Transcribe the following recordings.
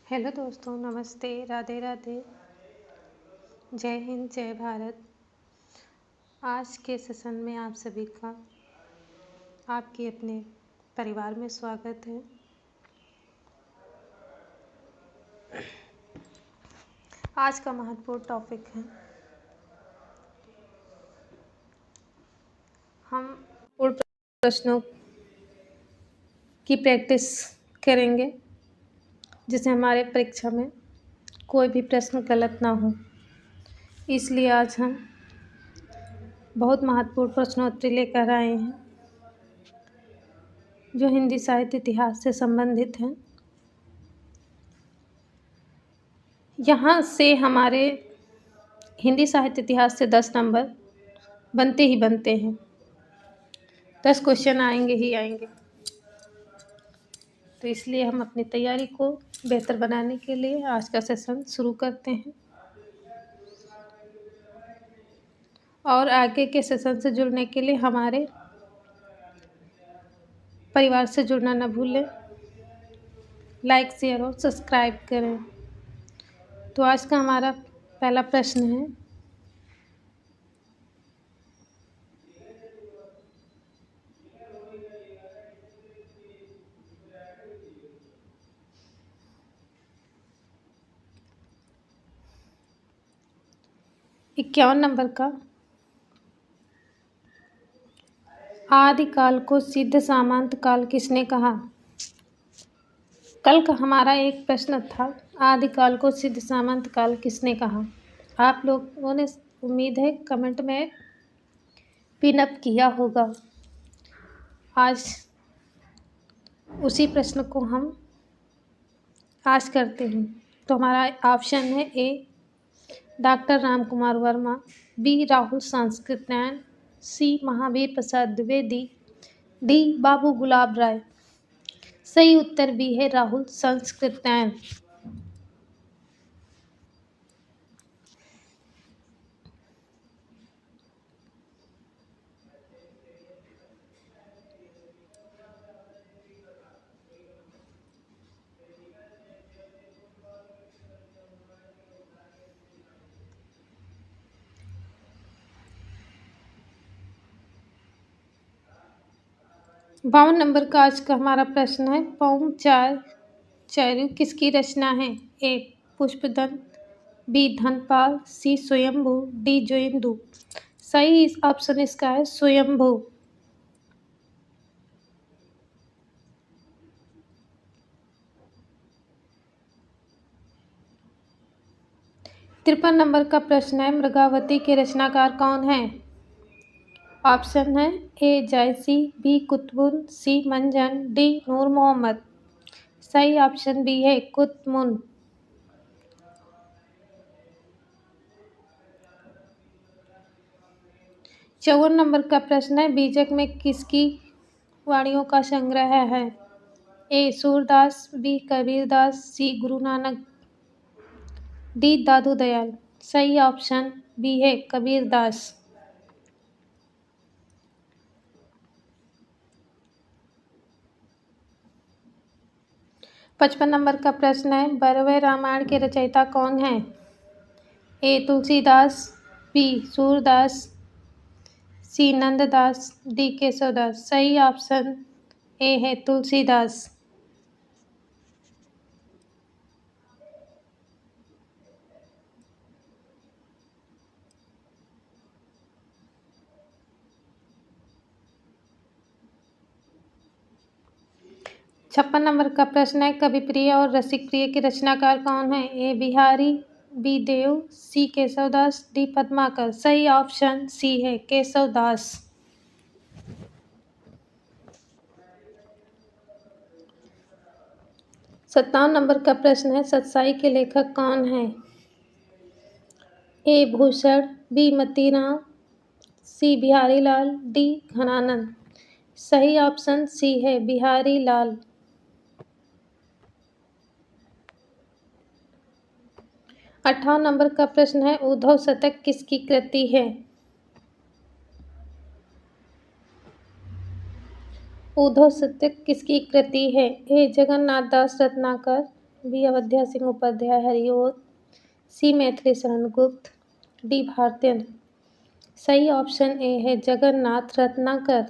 Hello दोस्तों, नमस्ते, राधे राधे, जय हिंद, जय भारत। आज के सेशन में आप सभी का आपके अपने परिवार में स्वागत है। आज का महत्वपूर्ण टॉपिक है, हम पूर्ण प्रश्नों की प्रैक्टिस करेंगे जिससे हमारे परीक्षा में कोई भी प्रश्न गलत ना हो। इसलिए आज हम बहुत महत्वपूर्ण प्रश्नोत्तरी लेकर आए हैं जो हिंदी साहित्य इतिहास से संबंधित हैं। यहाँ से हमारे हिंदी साहित्य इतिहास से 10 नंबर बनते ही बनते हैं। 10 क्वेश्चन आएंगे ही आएंगे। तो इसलिए हम अपनी तैयारी को बेहतर बनाने के लिए आज का सेशन शुरू करते हैं और आगे के सेशन से जुड़ने के लिए हमारे परिवार से जुड़ना न भूलें। लाइक, शेयर और सब्सक्राइब करें। तो आज का हमारा पहला प्रश्न है, इक्यावन नंबर का, आदिकाल को सिद्ध सामंत काल किसने कहा? कल का हमारा एक प्रश्न था, आदिकाल को सिद्ध सामंत काल किसने कहा? आप लोगों ने उम्मीद है कमेंट में पिन अप किया होगा। आज उसी प्रश्न को हम आज करते हैं। तो हमारा ऑप्शन है ए डॉक्टर राम कुमार वर्मा, बी राहुल सांकृत्यायन, सी महावीर प्रसाद द्विवेदी, डी बाबू गुलाब राय। सही उत्तर बी है राहुल सांकृत्यायन। बावन नंबर का आज का हमारा प्रश्न है, पौम चार चार्य किसकी रचना है? ए पुष्पदंत, बी धनपाल, सी स्वयंभू, डी जोइंदू। सही ऑप्शन इसका है स्वयंभू। 53 नंबर का प्रश्न है, मृगावती के रचनाकार कौन है? ऑप्शन है ए जायसी, बी कुतुबुन, सी मंजन, डी नूर मोहम्मद। सही ऑप्शन बी है कुतमुन। 54 नंबर का प्रश्न है, बीजक में किसकी वाणियों का संग्रह है? ए सूरदास, बी कबीरदास, सी गुरु नानक, डी दादू दयाल। सही ऑप्शन बी है कबीरदास। 55 नंबर का प्रश्न है, 12वें रामायण के रचयिता कौन है? ए तुलसीदास, बी सूरदास, सी नंददास, डी केशवदास। सही ऑप्शन ए है तुलसीदास। 56 नंबर का प्रश्न है, कविप्रिय और रसिकप्रिय के रचनाकार कौन है? ए बिहारी, बी देव, सी केशवदास, डी पद्माकर। सही ऑप्शन सी है केशवदास। 57 नंबर का प्रश्न है, सतसाई के लेखक कौन है? ए भूषण, बी मतीराम, सी बिहारी लाल, डी घनानंद। सही ऑप्शन सी है बिहारी लाल। 58 नंबर का प्रश्न है, उद्धव शतक किसकी कृति है? उद्धव शतक किसकी कृति है? ए जगन्नाथ दास रत्नाकर, बी अवध्या सिंह उपाध्याय हरिओत, सी मैथिली शरण गुप्त, डी भारतेंद्र। सही ऑप्शन ए है जगन्नाथ रत्नाकर।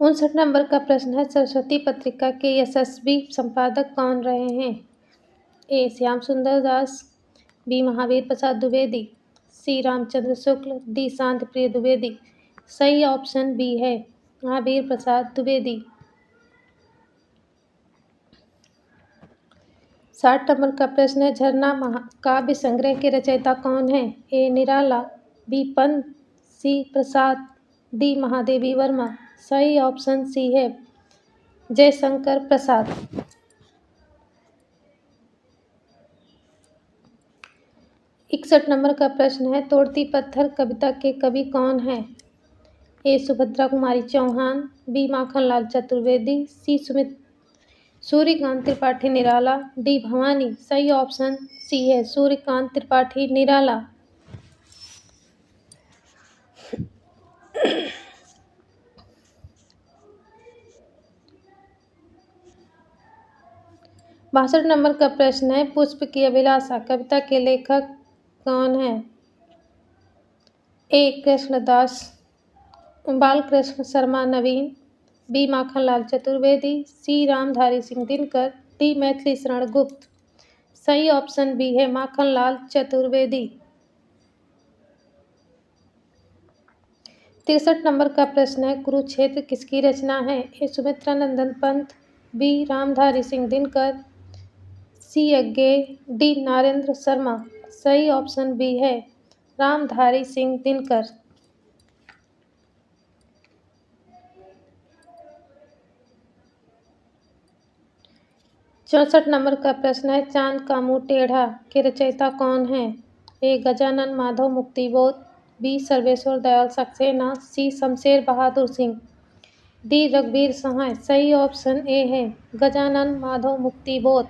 59 नंबर का प्रश्न है, सरस्वती पत्रिका के यशस्वी संपादक कौन रहे हैं? ए श्याम सुंदर दास, बी महावीर प्रसाद द्विवेदी, सी रामचंद्र शुक्ल, डी शांति प्रिय द्विवेदी। सही ऑप्शन बी है महावीर प्रसाद द्विवेदी। 60 नंबर का प्रश्न है, झरना महाकाव्य संग्रह के रचयिता कौन है? ए निराला, बी पंत, सी प्रसाद, डी महादेवी वर्मा। सही ऑप्शन सी है जयशंकर प्रसाद। 61 नंबर का प्रश्न है, तोड़ती पत्थर कविता के कवि कौन हैं? ए सुभद्रा कुमारी चौहान, बी माखनलाल चतुर्वेदी, सी सूर्यकांत त्रिपाठी निराला, डी भवानी। सही ऑप्शन सी है सूर्यकांत त्रिपाठी निराला। 62 नंबर का प्रश्न है, पुष्प की अभिलाषा कविता के लेखक कौन है? ए कृष्णदास, बालकृष्ण शर्मा नवीन, बी माखनलाल चतुर्वेदी, सी रामधारी सिंह दिनकर, डी मैथिली शरण गुप्त। सही ऑप्शन बी है माखनलाल चतुर्वेदी। 63 नंबर का प्रश्न है, कुरुक्षेत्र किसकी रचना है? ए सुमित्रा नंदन पंत, बी रामधारी सिंह दिनकर, सी अज्ञेय, डी नरेंद्र शर्मा। सही ऑप्शन बी है रामधारी सिंह दिनकर। 64 नंबर का प्रश्न है, चांद का मुंह टेढ़ा के रचयिता कौन है? ए गजानन माधव मुक्तिबोध, बी सर्वेश्वर दयाल सक्सेना, सी शमशेर बहादुर सिंह, डी रघुवीर सहाय। सही ऑप्शन ए है गजानन माधव मुक्तिबोध।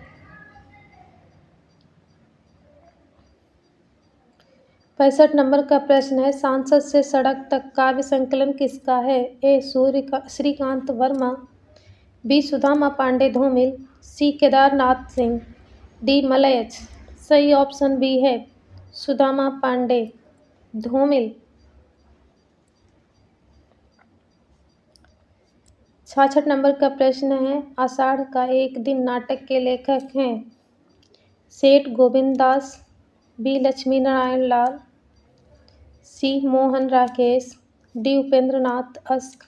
65 नंबर का प्रश्न है, सांसद से सड़क तक काव्य संकलन किसका है? ए श्रीकांत वर्मा, बी सुदामा पांडे धूमिल, सी केदारनाथ सिंह, डी मलयज। सही ऑप्शन बी है सुदामा पांडे धूमिल। 66 नंबर का प्रश्न है, आषाढ़ का एक दिन नाटक के लेखक हैं? सेठ गोविंद दास, बी लक्ष्मी नारायण लाल, सी मोहन राकेश, डी उपेंद्र नाथ अस्क।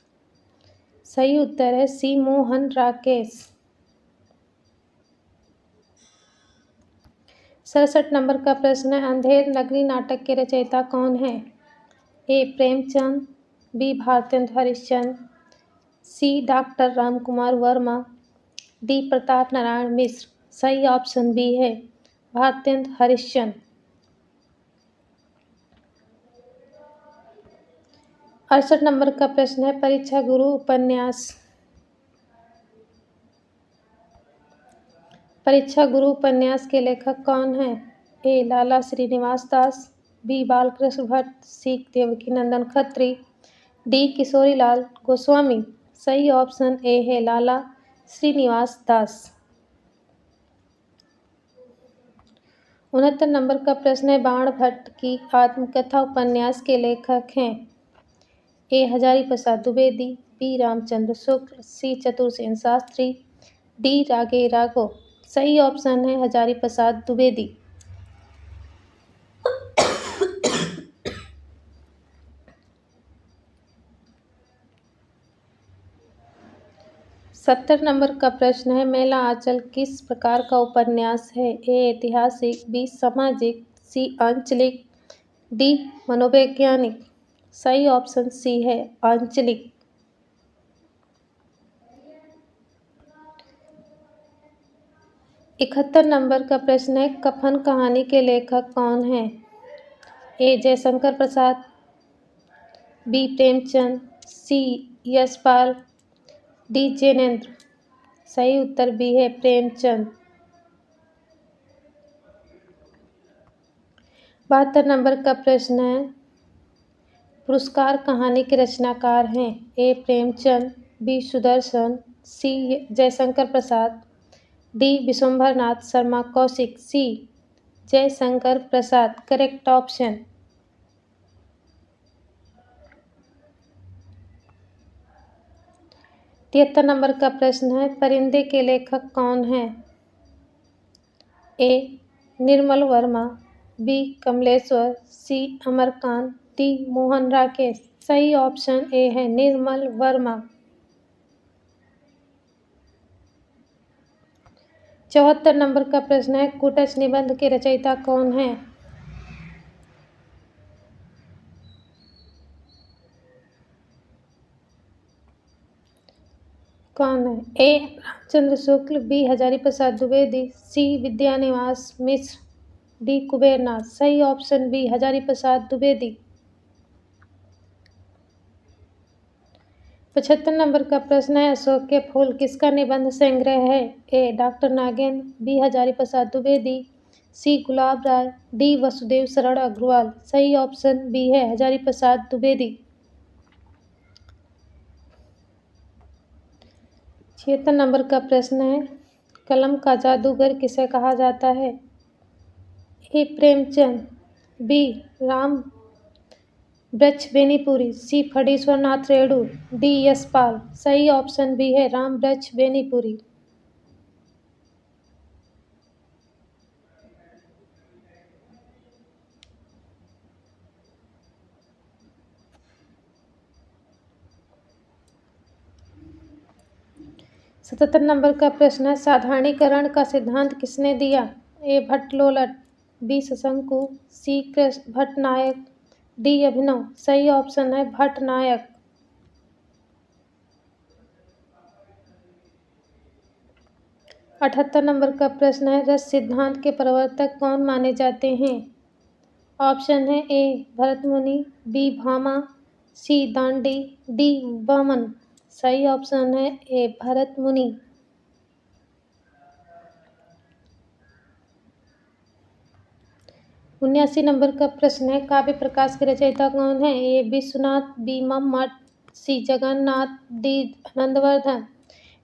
सही उत्तर है सी मोहन राकेश। 67 नंबर का प्रश्न है, अंधेर नगरी नाटक के रचयिता कौन है? ए प्रेमचंद, बी भारतेंद्र हरिश्चंद्र, सी डॉक्टर रामकुमार वर्मा, डी प्रताप नारायण मिश्र। सही ऑप्शन बी है भारतेंद्र हरिश्चंद्र। 68 नंबर का प्रश्न है, परीक्षा गुरु उपन्यास के लेखक कौन हैं? ए लाला श्रीनिवास दास, बी बालकृष्ण भट्ट, सी देवकी नंदन खत्री, डी किशोरीलाल गोस्वामी। सही ऑप्शन ए है लाला श्रीनिवास दास। 69 नंबर का प्रश्न है, बाण भट्ट की आत्मकथा उपन्यास के लेखक हैं? ए हजारी प्रसाद द्विवेदी, बी रामचंद्र शुक्ल, सी चतुरसेन शास्त्री, डी रागे राघव। सही ऑप्शन है हजारी प्रसाद द्विवेदी। 70 नंबर का प्रश्न है, मेला आंचल किस प्रकार का उपन्यास है? ए ऐतिहासिक, बी सामाजिक, सी आंचलिक, डी मनोवैज्ञानिक। सही ऑप्शन सी है आंचलिक। 71 नंबर का प्रश्न है, कफन कहानी के लेखक कौन हैं? ए जयशंकर प्रसाद, बी प्रेमचंद, सी यशपाल, डी जैनेन्द्र। सही उत्तर बी है प्रेमचंद। 72 नंबर का प्रश्न है, पुरस्कार कहानी के रचनाकार हैं? A Premchand, B Sudarshan, C Jaishankar Prasad, D Vishwambhar Nath Sharma Kaushik, C Jaishankar Prasad. Correct option. 73 नंबर का प्रश्न है, परिंदे के लेखक कौन हैं? A Nirmal Verma, B Kamleshwar, C Amarkant, D Mohan Rakesh. सही ऑप्शन ए है निर्मल वर्मा। 74 नंबर का प्रश्न है, कुटच निबंध के रचयिता कौन हैं? कौन है? ए रामचंद्र शुक्ल, बी हजारी प्रसाद द्विवेदी, सी विद्यानिवास मिश्र, डी कुबेरनाथ। सही option B Hazari Prasad Dwivedi. 75 number का प्रश्न है, अशोक के फूल किसका निबंध संग्रह है? ए डॉक्टर नागेंद्र, बी हजारी प्रसाद द्विवेदी, सी गुलाब राय, डी वसुदेव शरण अग्रवाल। सही ऑप्शन बी है हजारी प्रसाद द्विवेदी। 76 नंबर का प्रश्न है, कलम का जादूगर किसे कहा जाता है? ए प्रेमचंद, बी राम वृक्ष बेनीपुरी, सी फणीश्वर नाथ रेणु, डी यशपाल। सही ऑप्शन बी है राम वृक्ष बेनीपुरी। 77 नंबर का प्रश्न है, साधारणीकरण का सिद्धांत किसने दिया? ए भट्टलोलट, बी शशंकु, सी कृष्ण भट्टनायक, डी अभिनव। सही ऑप्शन है भट्टनायक। 78 नंबर का प्रश्न है, रस सिद्धांत के प्रवर्तक कौन माने जाते हैं? ऑप्शन है ए भरतमुनि, बी भामा, सी दांडी, डी वामन। सही ऑप्शन है ए भरतमुनि। 79 नंबर का प्रश्न है, काव्य प्रकाश के रचयिता कौन है? ए विश्वनाथ, बी मम्मट, सी जगन्नाथ, डी आनंदवर्धन।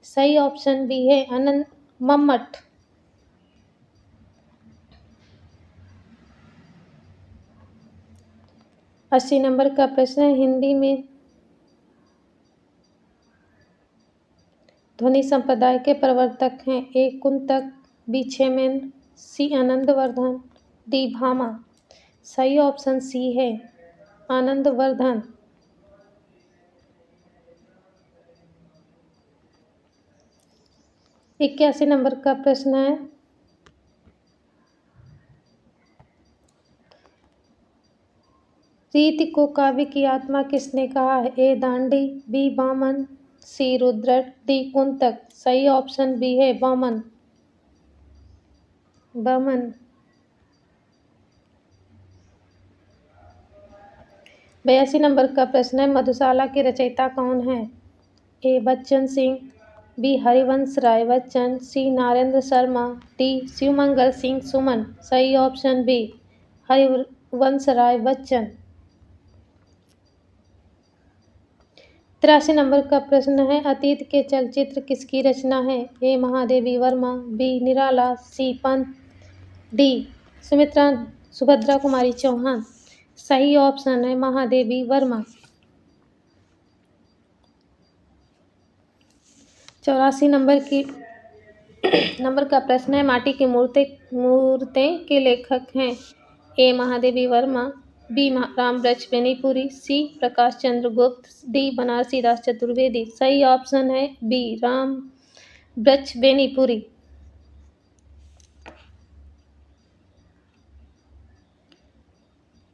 सही ऑप्शन बी है आनंद मम्मट। 80 नंबर का प्रश्न है, हिंदी में ध्वनि संप्रदाय के प्रवर्तक हैं? ए कुंतक, बी क्षेमेंद्र, सी आनंदवर्धन, डी भामा। सही ऑप्शन सी है आनंदवर्धन। 81 नंबर का प्रश्न है, रीति को काव्य की आत्मा किसने कहा है? ए दांडी, बी वामन, सी रुद्रट, डी कुंतक। सही ऑप्शन बी है वामन। 82 नंबर का प्रश्न है, मधुशाला के रचयिता कौन है? ए बच्चन सिंह, बी हरिवंश राय बच्चन, सी नारेंद्र शर्मा, डी शिवमंगल सिंह सुमन। सही option B Harivansh Rai Bachchan. 83 number का प्रश्न है, अतीत के चलचित्र किसकी रचना है? ए महादेवी वर्मा, बी निराला, सी पंत, डी सुभद्रा कुमारी चौहान। सही ऑप्शन है महादेवी वर्मा। 84 नंबर का प्रश्न है, माटी की मूर्तें के लेखक हैं? ए महादेवी वर्मा, बी राम वृक्ष बेनीपुरी, सी प्रकाश चंद्र गुप्त, डी बनारसी दास चतुर्वेदी। सही ऑप्शन है बी राम वृक्ष बेनीपुरी।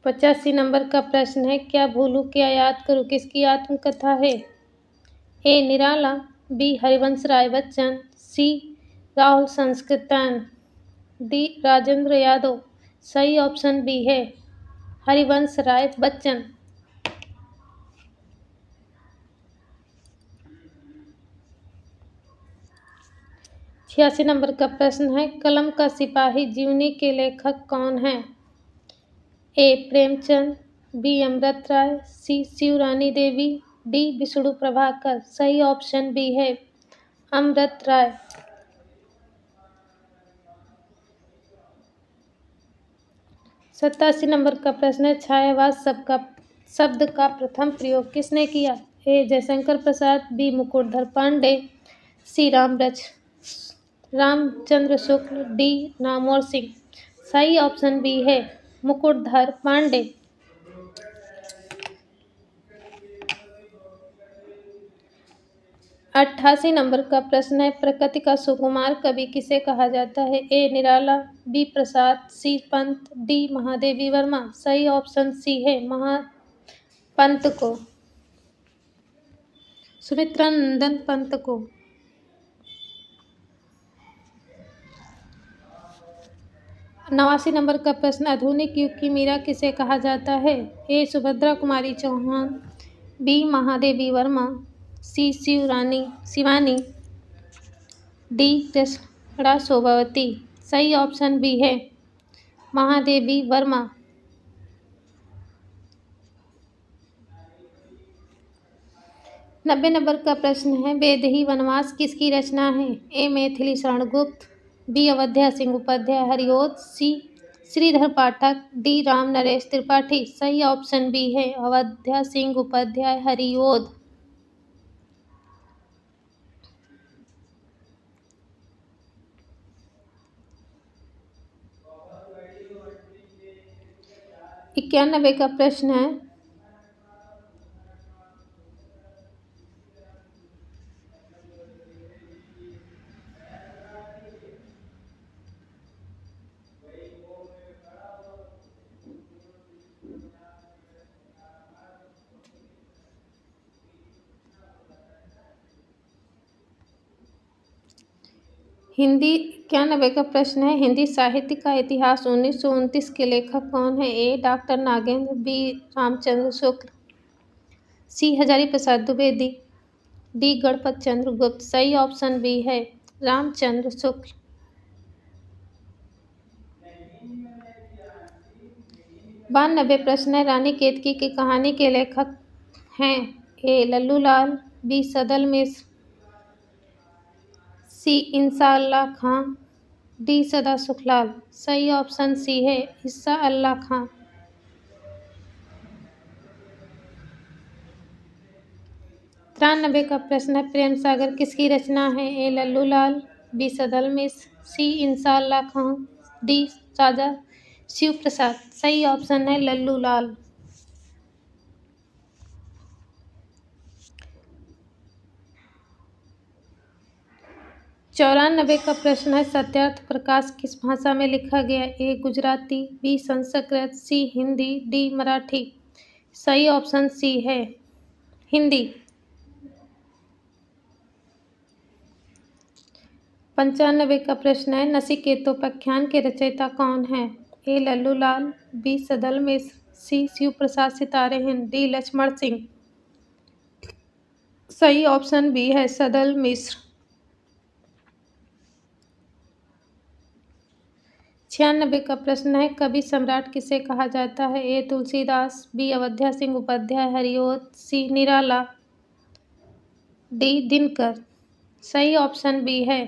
85 नंबर का प्रश्न है, क्या भूलू क्या याद करूं किसकी आत्मकथा है? ए निराला, बी हरिवंश राय बच्चन, सी राहुल संस्कृतन, डी राजेंद्र यादव। सही ऑप्शन बी है हरिवंश राय बच्चन। 86 नंबर का प्रश्न है, कलम का सिपाही जीवनी के लेखक कौन है? ए प्रेमचंद, बी अमृत राय, सी शिवरानी देवी, डी विष्णु प्रभाकर। सही ऑप्शन बी है अमृत राय। 87 नंबर का प्रश्न है, छायावाद शब्द का प्रथम प्रयोग किसने किया? ए जयशंकर प्रसाद, बी मुकुटधर पांडे, सी रामचंद्र शुक्ल, डी नामवर सिंह। सही ऑप्शन बी है मुकुटधर पांडे। 88 नंबर का प्रश्न है, प्रकृति का सुकुमार कवि किसे कहा जाता है? ए निराला, बी प्रसाद, सी पंत, डी महादेवी वर्मा। सही ऑप्शन सी है महापंत को, सुमित्रा नंदन पंत को। 89 नंबर का प्रश्न, आधुनिक युग की मीरा किसे कहा जाता है? ए सुभद्रा कुमारी चौहान, बी महादेवी वर्मा, सी शिवानी, डी कृष्णा शोभावती। सही ऑप्शन बी है महादेवी वर्मा। 90 नंबर का प्रश्न है, वैदेही वनवास किसकी रचना है? ए मैथिली शरण गुप्त, बी अवध्या सिंह उपाध्याय हरिओद, सी श्रीधर पाठक, डी राम नरेश त्रिपाठी। सही ऑप्शन बी है अवध्या सिंह उपाध्याय हरिओद। 91 का प्रश्न है, हिंदी 91 का प्रश्न है, हिंदी साहित्य का इतिहास 1929 के लेखक कौन है? ए डॉक्टर नागेंद्र, बी रामचंद्र शुक्ल, सी हजारी प्रसाद द्विवेदी, डी गणपत चंद्र गुप्त। सही ऑप्शन बी है रामचंद्र शुक्ल। 92 प्रश्न है, रानी केतकी की कहानी के लेखक हैं? ए लल्लू लाल, बी सदल मिश्र, सी इंसा अल्लाह खां, डी सदा सुखलाल। सही ऑप्शन सी है इंसा अल्लाह खां। 93 का प्रश्न है, प्रेम सागर किसकी रचना है? ए लल्लू लाल, बी सदल मिश्र, सी इंसा अल्लाह खां, डी राजा शिव प्रसाद। सही ऑप्शन है लल्लू लाल। 94 का प्रश्न है, सत्यार्थ प्रकाश किस भाषा में लिखा गया? ए गुजराती, बी संस्कृत, सी हिंदी, डी मराठी। सही ऑप्शन सी है हिंदी। 95 का प्रश्न है, नचिकेतोपाख्यान के रचयिता कौन है? ए लल्लू लाल, बी सदल मिश्र, सी शिव प्रसाद सितारे हिंद, डी लक्ष्मण सिंह। सही ऑप्शन बी है सदल मिश्र। 96 का प्रश्न है, कवि सम्राट किसे कहा जाता है? ए तुलसीदास, बी अवध्या सिंह उपाध्याय हरिओद, सी निराला, डी दिनकर। सही ऑप्शन बी है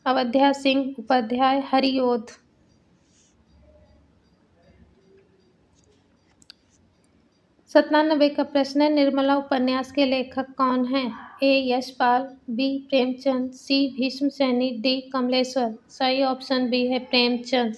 अवध्या सिंह उपाध्याय हरिओद। 97 का प्रश्न है, निर्मला उपन्यास के लेखक कौन हैं? ए यशपाल, बी प्रेमचंद, सी भीष्म सैनी, डी कमलेश्वर। सही ऑप्शन बी है प्रेमचंद।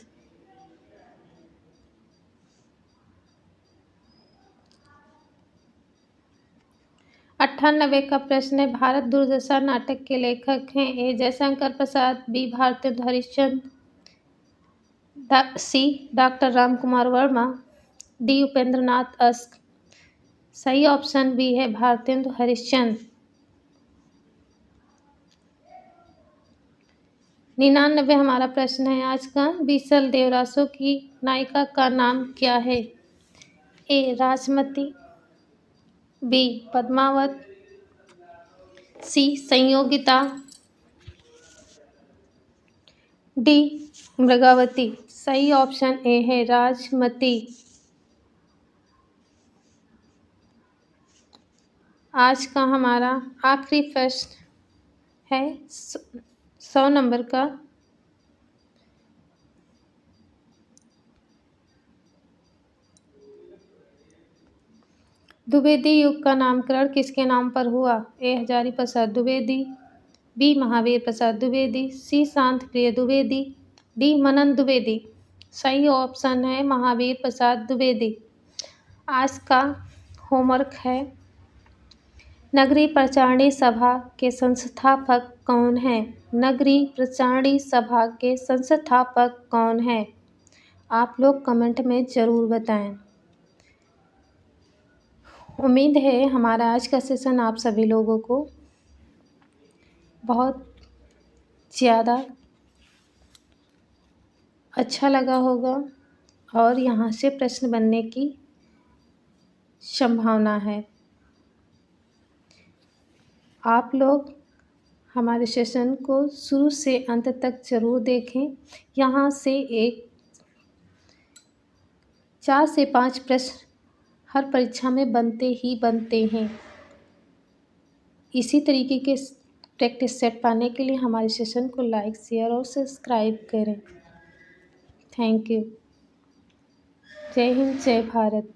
98 का प्रश्न है, भारत दुर्दशा नाटक के लेखक हैं? ए जयशंकर प्रसाद, बी भारतेंदु हरिश्चंद्र, सी doctor Ram Kumar Verma, D Upendra Nath ask. सही ऑप्शन बी है भारतेंदु हरिश्चंद्र। 99 हमारा प्रश्न है आज का, बीसल देवरासो की नायिका का नाम क्या है? ए राजमती, बी पद्मावत, सी संयोगिता, डी मृगावती। सही ऑप्शन ए है राजमती। आज का हमारा आखिरी प्रश्न है 100 नंबर का। द्विवेदी युग का नामकरण किसके नाम पर हुआ? ए हजारी प्रसाद द्विवेदी, बी महावीर प्रसाद द्विवेदी, सी शांत प्रिय द्विवेदी, डी मनन द्विवेदी। सही ऑप्शन है महावीर प्रसाद द्विवेदी। आज का होमवर्क है, नगरीय प्रचारणी सभा के संस्थापक कौन हैं? नगरीय प्रचारणी सभा के संस्थापक कौन हैं? आप लोग कमेंट में ज़रूर बताएं। उम्मीद है हमारा आज का सेशन आप सभी लोगों को बहुत ज़्यादा अच्छा लगा होगा और यहाँ से प्रश्न बनने की संभावना है। आप लोग हमारे सेशन को शुरू से अंत तक ज़रूर देखें। यहाँ से 4 से 5 प्रश्न हर परीक्षा में बनते ही बनते हैं। इसी तरीके के प्रैक्टिस सेट पाने के लिए हमारे सेशन को लाइक, शेयर और सब्सक्राइब करें। Thank you. जय हिंद, जय भारत।